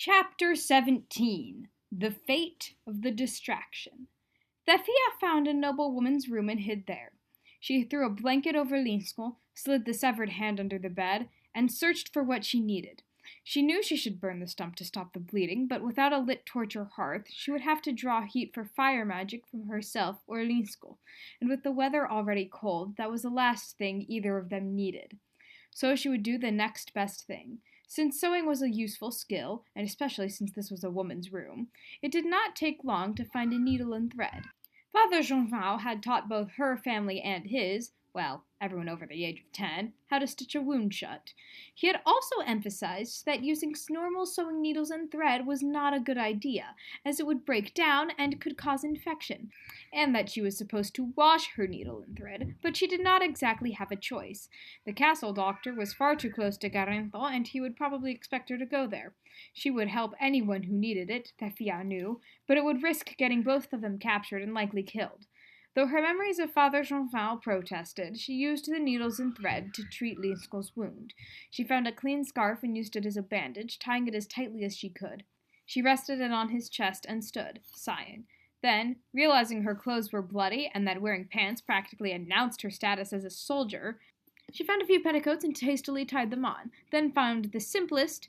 Chapter 17 The Fate of the Distraction. Thefia found a noble woman's room and hid there. She threw a blanket over Elinsco, slid the severed hand under the bed, and searched for what she needed. She knew she should burn the stump to stop the bleeding, but without a lit torch or hearth, she would have to draw heat for fire magic from herself or Elinsco, and with the weather already cold, that was the last thing either of them needed. So she would do the next best thing. Since sewing was a useful skill, and especially since this was a woman's room, it did not take long to find a needle and thread. Father Jonvão had taught both her family and his, well, everyone over the age of 10, how to stitch a wound shut. He had also emphasized that using normal sewing needles and thread was not a good idea, as it would break down and could cause infection, and that she was supposed to wash her needle and thread, but she did not exactly have a choice. The castle doctor was far too close to Jarissa, and he would probably expect her to go there. She would help anyone who needed it, Thefia knew, but it would risk getting both of them captured and likely killed. Though her memories of Father Jonvão protested, she used the needles and thread to treat Elinsco's wound. She found a clean scarf and used it as a bandage, tying it as tightly as she could. She rested it on his chest and stood, sighing. Then, realizing her clothes were bloody and that wearing pants practically announced her status as a soldier, she found a few petticoats and hastily tied them on, then found the simplest,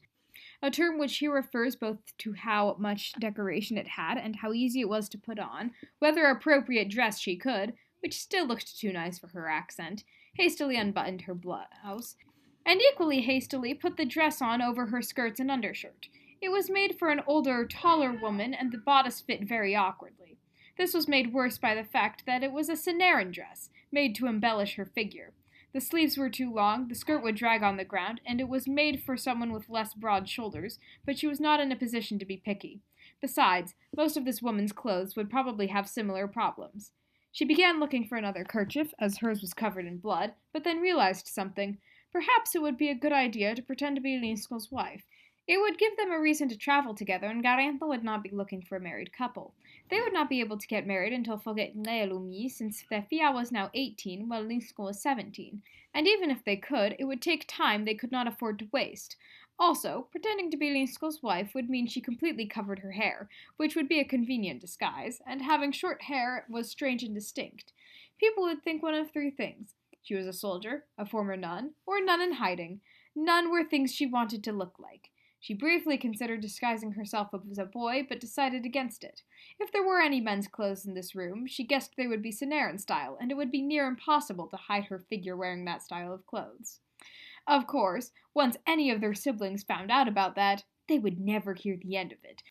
a term which here refers both to how much decoration it had and how easy it was to put on, whether appropriate dress she could, which still looked too nice for her accent, hastily unbuttoned her blouse, and equally hastily put the dress on over her skirts and undershirt. It was made for an older, taller woman, and the bodice fit very awkwardly. This was made worse by the fact that it was a Cinerran dress, made to embellish her figure. The sleeves were too long, the skirt would drag on the ground, and it was made for someone with less broad shoulders, but she was not in a position to be picky. Besides, most of this woman's clothes would probably have similar problems. She began looking for another kerchief, as hers was covered in blood, but then realized something. Perhaps it would be a good idea to pretend to be Elinsco's wife. It would give them a reason to travel together, and Jarissa would not be looking for a married couple. They would not be able to get married until Foguete since Thefia was now 18, while Elinsco was 17, and even if they could, it would take time they could not afford to waste. Also, pretending to be Elinsco's wife would mean she completely covered her hair, which would be a convenient disguise, and having short hair was strange and distinct. People would think one of three things. She was a soldier, a former nun, or a nun in hiding. None were things she wanted to look like. She briefly considered disguising herself as a boy, but decided against it. If there were any men's clothes in this room, she guessed they would be Cinerran style, and it would be near impossible to hide her figure wearing that style of clothes. Of course, once any of their siblings found out about that, they would never hear the end of it.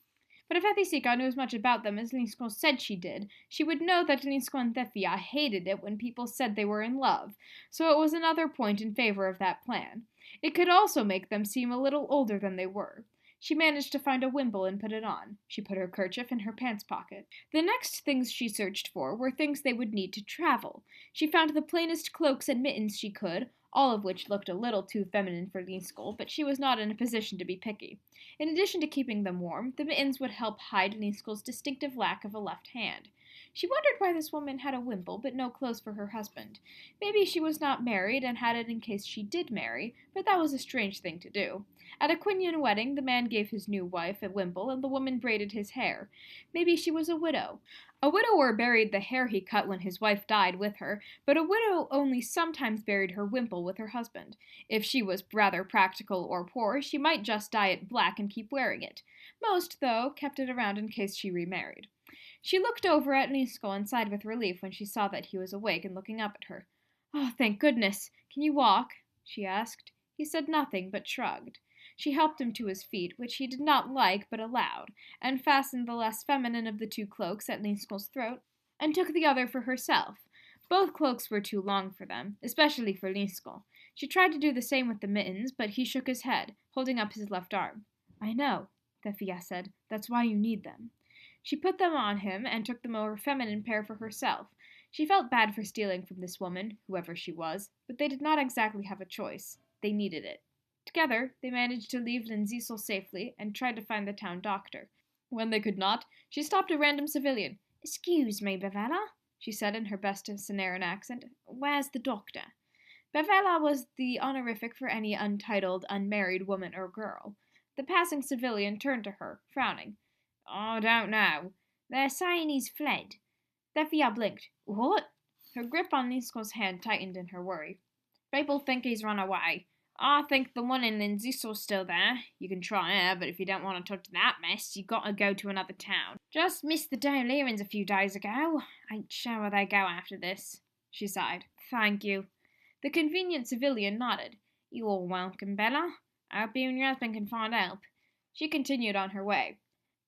But if Jarissa knew as much about them as Elinsco said she did, she would know that Elinsco and Thefia hated it when people said they were in love, so it was another point in favor of that plan. It could also make them seem a little older than they were. She managed to find a wimple and put it on. She put her kerchief in her pants pocket. The next things she searched for were things they would need to travel. She found the plainest cloaks and mittens she could, all of which looked a little too feminine for Elinsco, but she was not in a position to be picky. In addition to keeping them warm, the mittens would help hide Elinsco's distinctive lack of a left hand. She wondered why this woman had a wimple, but no clothes for her husband. Maybe she was not married and had it in case she did marry, but that was a strange thing to do. At a Quinian wedding, the man gave his new wife a wimple, and the woman braided his hair. Maybe she was a widow. A widower buried the hair he cut when his wife died with her, but a widow only sometimes buried her wimple with her husband. If she was rather practical or poor, she might just dye it black and keep wearing it. Most, though, kept it around in case she remarried. She looked over at Elinsco and sighed with relief when she saw that he was awake and looking up at her. "Oh, thank goodness! Can you walk?" she asked. He said nothing, but shrugged. She helped him to his feet, which he did not like but allowed, and fastened the less feminine of the two cloaks at Elinsco's throat, and took the other for herself. Both cloaks were too long for them, especially for Elinsco. She tried to do the same with the mittens, but he shook his head, holding up his left arm. "I know," Thefia said. "That's why you need them." She put them on him and took the more feminine pair for herself. She felt bad for stealing from this woman, whoever she was, but they did not exactly have a choice. They needed it. Together, they managed to leave Lanczú safely and tried to find the town doctor. When they could not, she stopped a random civilian. "Excuse me, Bevella," she said in her best Cinerran accent. "Where's the doctor?" Bevella was the honorific for any untitled, unmarried woman or girl. The passing civilian turned to her, frowning. I don't know. They're saying he's fled. Thefia blinked. What? Her grip on Linsco's hand tightened in her worry. People think he's run away. I think the one in Lanczú's still there. You can try her, but if you don't want to touch that mess, you gotta go to another town. Just missed the Dolerans a few days ago. Ain't sure where they go after this. She sighed. Thank you. The convenient civilian nodded. You're welcome, Bella. I hope you and your husband can find help. She continued on her way.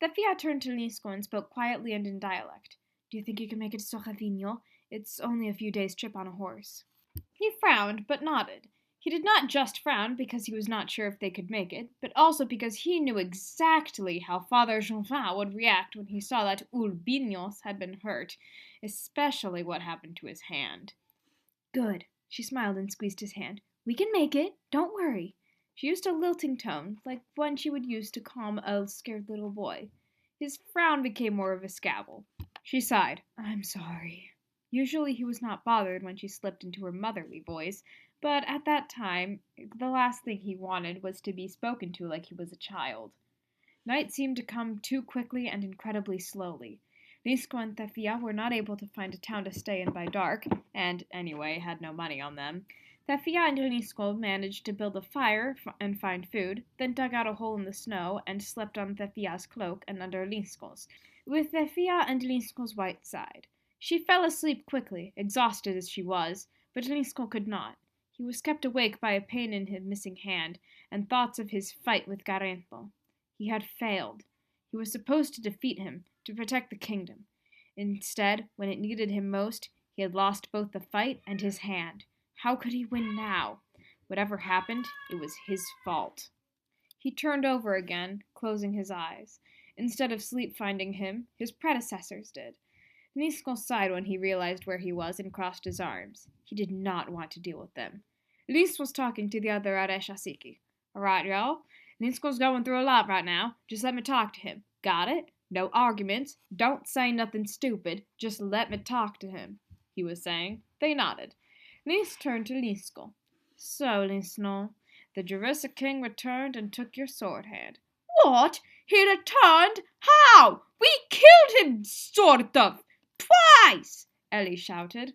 Thefia turned to Linsco and spoke quietly and in dialect. Do you think you can make it to Soledo? It's only a few days' trip on a horse. He frowned, but nodded. He did not just frown because he was not sure if they could make it, but also because he knew exactly how Father Jonvão would react when he saw that Ulbinos had been hurt, especially what happened to his hand. Good. She smiled and squeezed his hand. We can make it. Don't worry. She used a lilting tone, like one she would use to calm a scared little boy. His frown became more of a scowl. She sighed. I'm sorry. Usually he was not bothered when she slipped into her motherly voice, but at that time, the last thing he wanted was to be spoken to like he was a child. Night seemed to come too quickly and incredibly slowly. Linsco and Thefia were not able to find a town to stay in by dark, and, anyway, had no money on them. Thefia and Elinsco managed to build a fire and find food, then dug out a hole in the snow and slept on Thefia's cloak and under Elinsco's, with Thefia and Elinsco's white side. She fell asleep quickly, exhausted as she was, but Elinsco could not. He was kept awake by a pain in his missing hand, and thoughts of his fight with Jarissa. He had failed. He was supposed to defeat him, to protect the kingdom. Instead, when it needed him most, he had lost both the fight and his hand. How could he win now? Whatever happened, it was his fault. He turned over again, closing his eyes. Instead of sleep finding him, his predecessors did. Linsco sighed when he realized where he was and crossed his arms. He did not want to deal with them. Linsco was talking to the other Jarissa King. All right, y'all. Linsco's going through a lot right now. Just let me talk to him. Got it? No arguments. Don't say nothing stupid. Just let me talk to him, he was saying. They nodded. Linsco turned to Linsco. So, Linsco, the Jarissa King returned and took your sword hand. What? He returned? How? We killed him, sort of. Twice! Ellie shouted.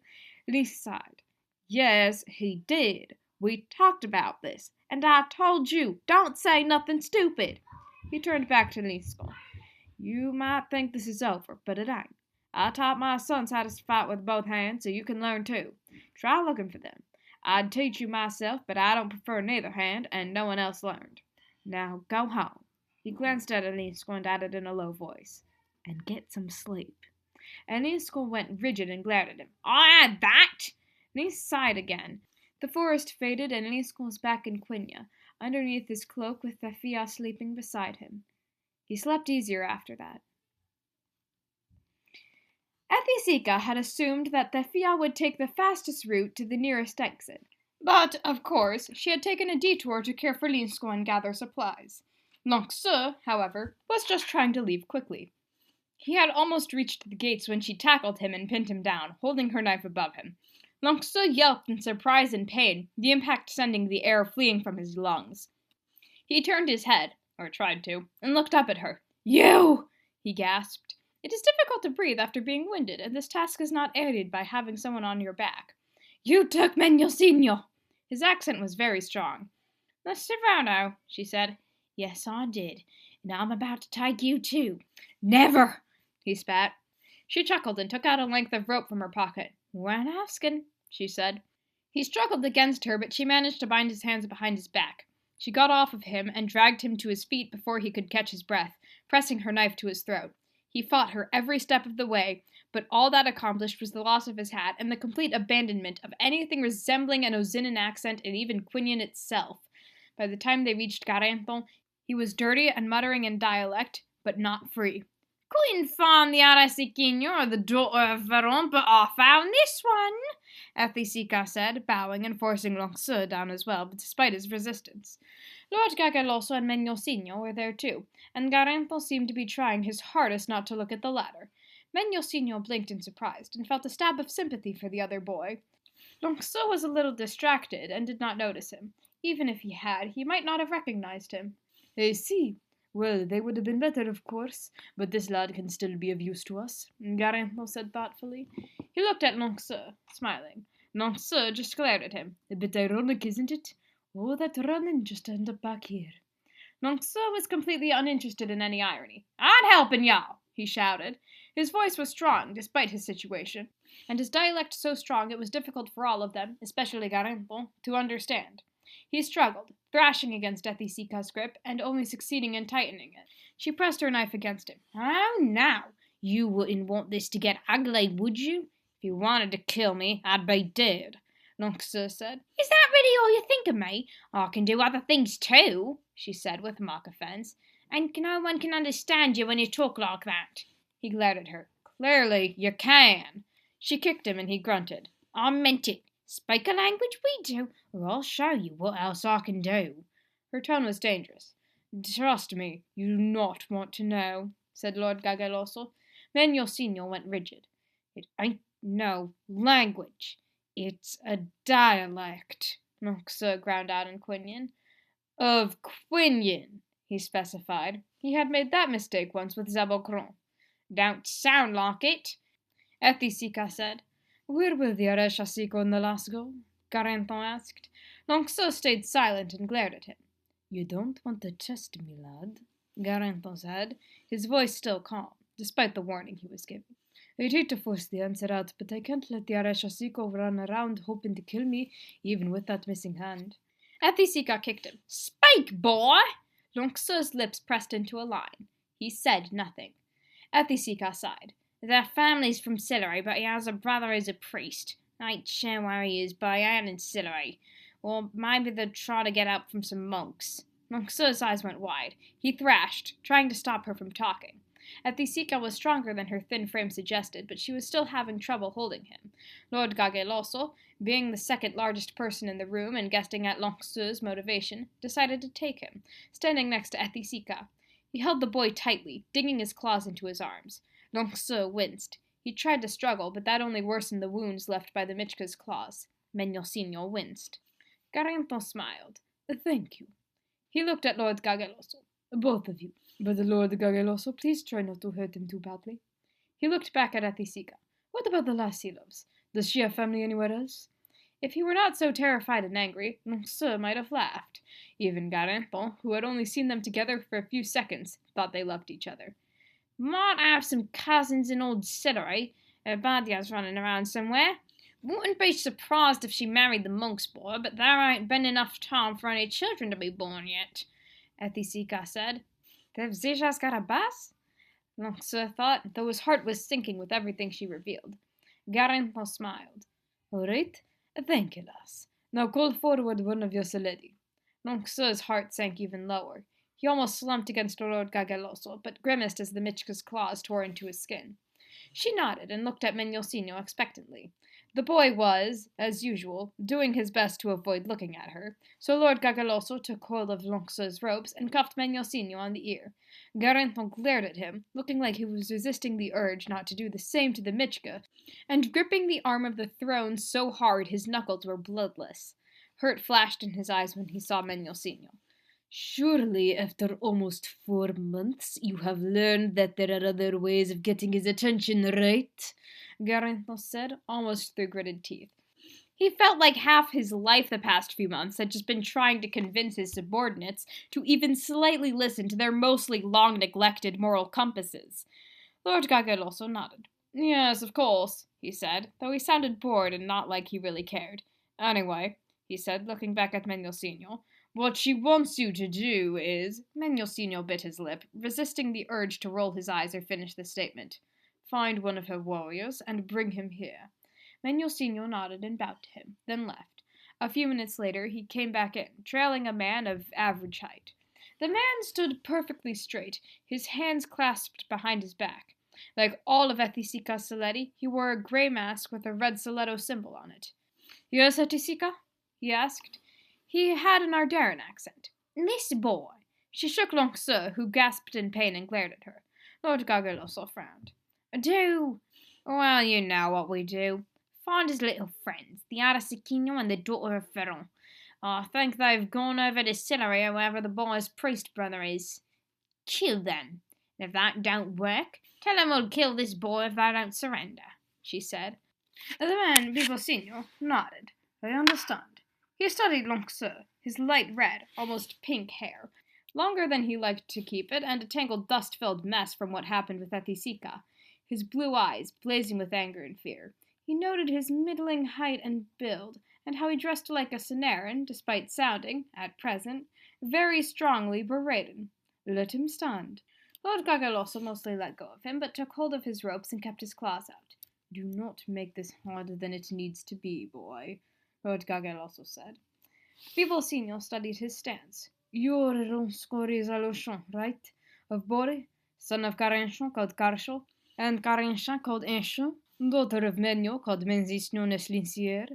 Linsco sighed. Yes, he did. We talked about this, and I told you, don't say nothing stupid. He turned back to Linsco. You might think this is over, but it ain't. I taught my sons how to fight with both hands, so you can learn too. Try looking for them. I'd teach you myself, but I don't prefer neither hand, and no one else learned. Now go home. He glanced at Elinsco and added in a low voice, and get some sleep. Elinsco went rigid and glared at him. I had that! And he sighed again. The forest faded, and Elinsco was back in Quinia, underneath his cloak with Thefia sleeping beside him. He slept easier after that. Ethisica had assumed that Thefia would take the fastest route to the nearest exit. But, of course, she had taken a detour to care for Linsco and gather supplies. Lanczú, however, was just trying to leave quickly. He had almost reached the gates when she tackled him and pinned him down, holding her knife above him. Lanczú yelped in surprise and pain, the impact sending the air fleeing from his lungs. He turned his head, or tried to, and looked up at her. You! He gasped. It is difficult to breathe after being winded, and this task is not aided by having someone on your back. You took Bibocinho! His accent was very strong. Mr. Varno, she said. Yes, I did, and I'm about to take you too. Never! He spat. She chuckled and took out a length of rope from her pocket. Weren't asking, she said. He struggled against her, but she managed to bind his hands behind his back. She got off of him and dragged him to his feet before he could catch his breath, pressing her knife to his throat. He fought her every step of the way, but all that accomplished was the loss of his hat and the complete abandonment of anything resembling an Ozinan accent and even Quinian itself. By the time they reached Jarissa, he was dirty and muttering in dialect, but not free. Couldn't find the Jarissa King or the daughter of Veron, but I found this one, Ethisica said, bowing and forcing Lanczú down as well, despite his resistance. Lord Gagaloso and Bibocinho were there too, and Jarissa seemed to be trying his hardest not to look at the latter. Bibocinho blinked in surprise, and felt a stab of sympathy for the other boy. Lanczú was a little distracted, and did not notice him. Even if he had, he might not have recognized him. I see. Well, they would have been better, of course, but this lad can still be of use to us, Garantho said thoughtfully. He looked at Lanczú, smiling. Lanczú just glared at him. A bit ironic, isn't it? Oh, that running just to end up back here. Lanczú was completely uninterested in any irony. I'm helping y'all, he shouted. His voice was strong, despite his situation, and his dialect so strong it was difficult for all of them, especially Garantho, to understand. He struggled, thrashing against Thefie's grip, and only succeeding in tightening it. She pressed her knife against him. Oh, now, you wouldn't want this to get ugly, would you? If you wanted to kill me, I'd be dead, Lanczú said. Is that really all you think of me? I can do other things too, she said with mock offense. And no one can understand you when you talk like that. He glared at her. Clearly, you can. She kicked him and he grunted. I meant it. Speak a language we do, or I'll show you what else I can do. Her tone was dangerous. Trust me, you do not want to know, said Lord Gageloso. Menyelsinho went rigid. It ain't no language. It's a dialect, Lanczú ground out in Quinian. Of Quinian, he specified. He had made that mistake once with Zabocron. Don't sound like it, Thefia said. Where were the Jarissa King and Elinsco? Garantho asked. Lanczú stayed silent and glared at him. You don't want to test me, lad, Garantho said, his voice still calm, despite the warning he was giving. I'd hate to force the answer out, but I can't let the Jarissa run around hoping to kill me, even with that missing hand. Thefia kicked him. Speak, boy! Lanczú's lips pressed into a line. He said nothing. Thefia sighed. Their family's from Sillery, but he has a brother who's a priest. I ain't sure where he is, but I ain't in Sillery. Or maybe they'll try to get out from some monks. Lanczú's eyes went wide. He thrashed, trying to stop her from talking. Thefia was stronger than her thin frame suggested, but she was still having trouble holding him. Lord Gageloso, being the second largest person in the room and guessing at Lanczú's motivation, decided to take him, standing next to Thefia. He held the boy tightly, digging his claws into his arms. Lanczú winced. He tried to struggle, but that only worsened the wounds left by the Michka's claws. Menyelsinho winced. Garantho smiled. Thank you. He looked at Lord Gageloso. Both of you. But Lord Gageloso, please try not to hurt him too badly. He looked back at Thefia. What about the lass he loves? Does she have family anywhere else? If he were not so terrified and angry, Lanczú might have laughed. Even Garantho, who had only seen them together for a few seconds, thought they loved each other. Might have some cousins in old Sillery. Badia's running around somewhere. Wouldn't be surprised if she married the monk's boy, but there ain't been enough time for any children to be born yet, Thefia said. Thefzia's got a bass? Lanczú thought, though his heart was sinking with everything she revealed. Garantho smiled. All right, thank you, lass. Now call forward one of your Soledo. Lanczú's heart sank even lower. He almost slumped against Lord Gageloso, but grimaced as the Michka's claws tore into his skin. She nodded and looked at Menyelsinho expectantly. The boy was, as usual, doing his best to avoid looking at her, so Lord Gageloso took hold of Lanczú's ropes and cuffed Menyelsinho on the ear. Garantho glared at him, looking like he was resisting the urge not to do the same to the Michka, and gripping the arm of the throne so hard his knuckles were bloodless. Hurt flashed in his eyes when he saw Menyelsinho. Surely, after almost 4 months, you have learned that there are other ways of getting his attention, right? Garantho said, almost through gritted teeth. He felt like half his life the past few months had just been trying to convince his subordinates to even slightly listen to their mostly long-neglected moral compasses. Lord Gageloso nodded. Yes, of course, he said, though he sounded bored and not like he really cared. Anyway, he said, looking back at Menyelsinho, what she wants you to do is... Menyelsinho bit his lip, resisting the urge to roll his eyes or finish the statement. Find one of her warriors and bring him here. Menyelsinho nodded and bowed to him, then left. A few minutes later, he came back in, trailing a man of average height. The man stood perfectly straight, his hands clasped behind his back. Like all of Thefie's Soledo, he wore a gray mask with a red Soledo symbol on it. Yes, Thefia? He asked. He had an Arderan accent. This boy. She shook Lanczú, who gasped in pain and glared at her. Lord Gageloso frowned. Well, you know what we do. Find his little friends, the Jarissa King and the daughter of Ferron. I think they've gone over to Sillery or wherever the boy's priest brother is. Kill them. And if that don't work, tell them we'll kill this boy if they don't surrender, she said. The man, Bibocinho, nodded. I understand. He studied Lanczú, his light red, almost pink hair, longer than he liked to keep it, and a tangled dust-filled mess from what happened with Thefia, his blue eyes blazing with anger and fear. He noted his middling height and build, and how he dressed like a Senaran, despite sounding, at present, very strongly berated. Let him stand. Lord Gagaloso mostly let go of him, but took hold of his ropes and kept his claws out. Do not make this harder than it needs to be, boy, Lord Gagaloso said. Bibocinho studied his stance. You're Elinsco resolution, right? Of Bore, son of Carinchon called Carcho, and Carinchon called Encho, daughter of Menyo called Menzisno Neslincier,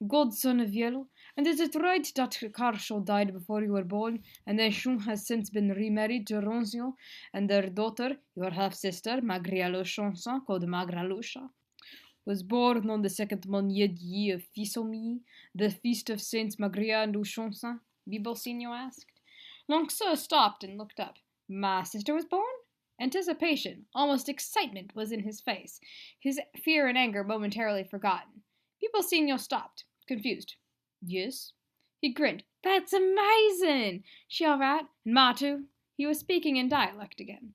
godson of Yellow, and is it right that Carcho died before you were born, and Encho has since been remarried to Ronzio, and their daughter, your half-sister, Magrialo Chanson, called Magralusha, was born on the second Monnier of Fisomi, the feast of Saints Magria and Luchanson? Bibocinho asked. Lanczú stopped and looked up. My sister was born? Anticipation, almost excitement, was in his face, his fear and anger momentarily forgotten. Bibocinho stopped, confused. Yes? He grinned. That's amazing! She all right? And Ma too? He was speaking in dialect again.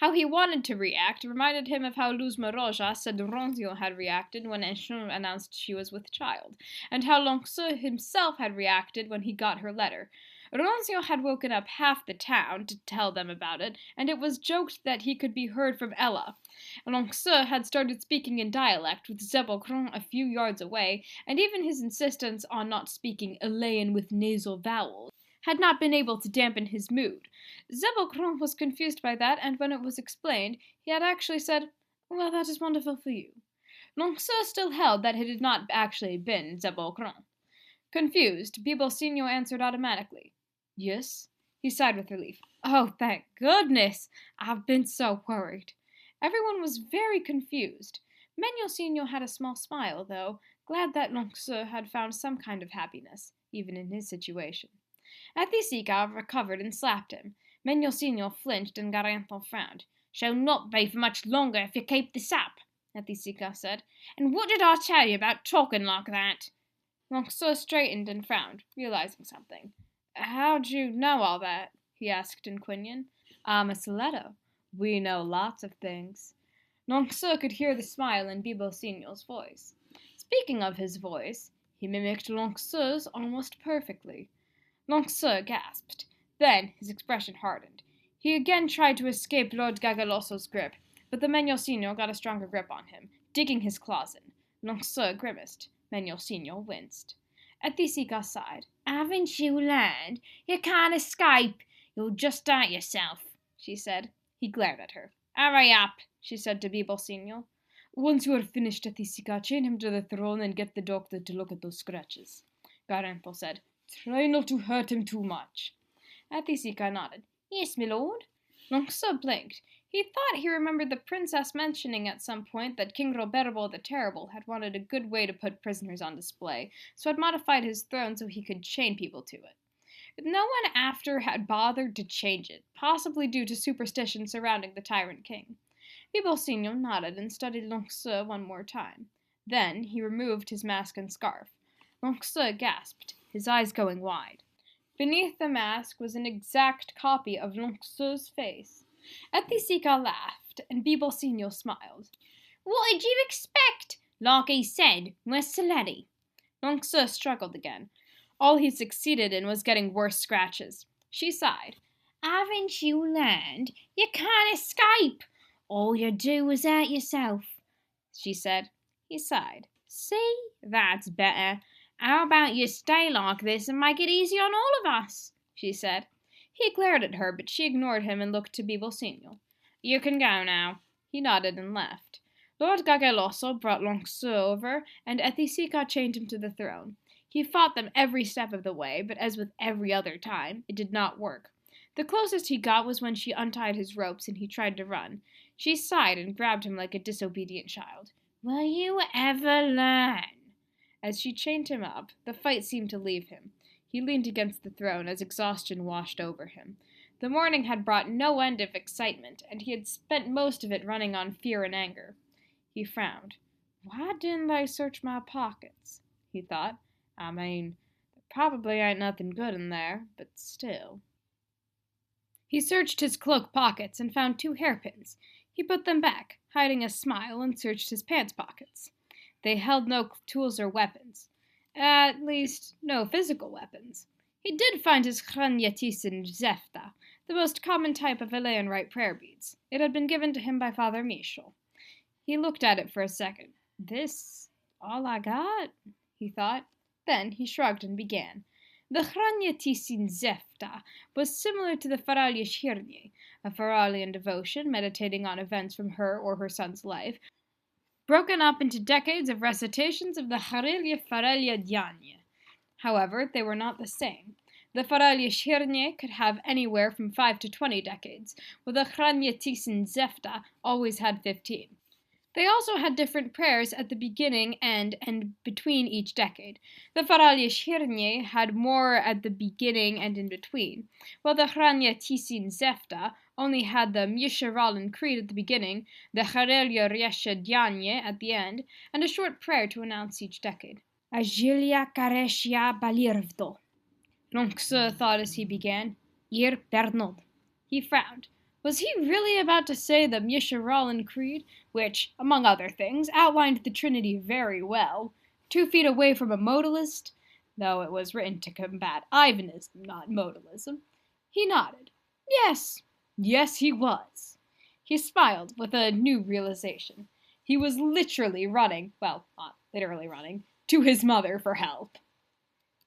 How he wanted to react reminded him of how Luz Maroja said Ronzio had reacted when Enchon announced she was with child, and how Lanczú himself had reacted when he got her letter. Ronzio had woken up half the town to tell them about it, and it was joked that he could be heard from Ella. Lanczú had started speaking in dialect with Zebocron a few yards away, and even his insistence on not speaking Elaine with nasal vowels had not been able to dampen his mood. Zebocron was confused by that, and when it was explained, he had actually said, Well, that is wonderful for you. Lanczú still held that it had not actually been Zebocron. Confused, Bibocinho answered automatically. Yes? He sighed with relief. Oh, thank goodness! I've been so worried. Everyone was very confused. Meñocinho had a small smile, though, glad that Lanczú had found some kind of happiness, even in his situation. Thefia recovered and slapped him. Meñocinho flinched and Garantho frowned. Shall not be for much longer if you keep this up, Thefia said. And what did I tell you about talking like that? Lanczú straightened and frowned, realizing something. How'd you know all that? He asked in Quinian. I'm a Soledo. We know lots of things. Lanczú could hear the smile in Bibocinho's voice. Speaking of his voice, he mimicked Lanczú's almost perfectly. Lanczú gasped. Then his expression hardened. He again tried to escape Lord Gagaloso's grip, but the Meñocinho got a stronger grip on him, digging his claws in. Lanczú grimaced. Meñocinho winced. Thefia sighed. Haven't you learned? You can't escape. You'll just hurt yourself, she said. He glared at her. Hurry up, she said to Bibocinho. Once you are finished, Thefia, chain him to the throne and get the doctor to look at those scratches, Garantho said. Try not to hurt him too much. Thefia nodded. Yes, my lord. Lanczú blinked. He thought he remembered the princess mentioning at some point that King Roberbo the Terrible had wanted a good way to put prisoners on display, so had modified his throne so he could chain people to it. No one after had bothered to change it, possibly due to superstition surrounding the tyrant king. Bibocinho nodded and studied Lanczú one more time. Then he removed his mask and scarf. Lanczú gasped, his eyes going wide. Beneath the mask was an exact copy of Lanczú's face. Thefia laughed, and Bibocinho smiled. What did you expect? Like he said, we're Soledo. Lanczú struggled again. All he succeeded in was getting worse scratches. She sighed. Haven't you learned? You can't escape. All you do is hurt yourself, she said. He sighed. See? That's better. How about you stay like this and make it easy on all of us, she said. He glared at her, but she ignored him and looked to Bibocinho. You can go now. He nodded and left. Lord Gagaloso brought Lanczú over, and Thefia chained him to the throne. He fought them every step of the way, but as with every other time, it did not work. The closest he got was when she untied his ropes and he tried to run. She sighed and grabbed him like a disobedient child. Will you ever learn? As she chained him up, the fight seemed to leave him. He leaned against the throne as exhaustion washed over him. The morning had brought no end of excitement, and he had spent most of it running on fear and anger. He frowned. Why didn't they search my pockets? He thought. I mean, there probably ain't nothing good in there, but still. He searched his cloak pockets and found 2 hairpins. He put them back, hiding a smile, and searched his pants pockets. They held no tools or weapons. At least, no physical weapons. He did find his Quinia Zefta, the most common type of Eleanrite prayer beads. It had been given to him by Father Michel. He looked at it for a second. This all I got? He thought. Then he shrugged and began. The Quinia Zefta was similar to the Faralia Shirnie, a Faralian devotion meditating on events from her or her son's life, broken up into decades of recitations of the Harelia Faralia Dyanya. However, they were not the same. The Faralia Shirnie could have anywhere from 5 to 20 decades, while the Quinia Zefta always had 15. They also had different prayers at the beginning and between each decade. The Faralia Shirnie had more at the beginning and in between, while the Quinia Zefta only had the Misharalin Creed at the beginning, the Harelia Riesha Dyanye at the end, and a short prayer to announce each decade. Agilia Kareshia Balirvdo. Lanczú thought as he began. Ir Pernod. He frowned. Was he really about to say the Misharalin Creed, which, among other things, outlined the Trinity very well, 2 feet away from a modalist, though it was written to combat Ivanism, not modalism? He nodded. Yes, he was. He smiled with a new realization. He was literally running, well, not literally running, to his mother for help.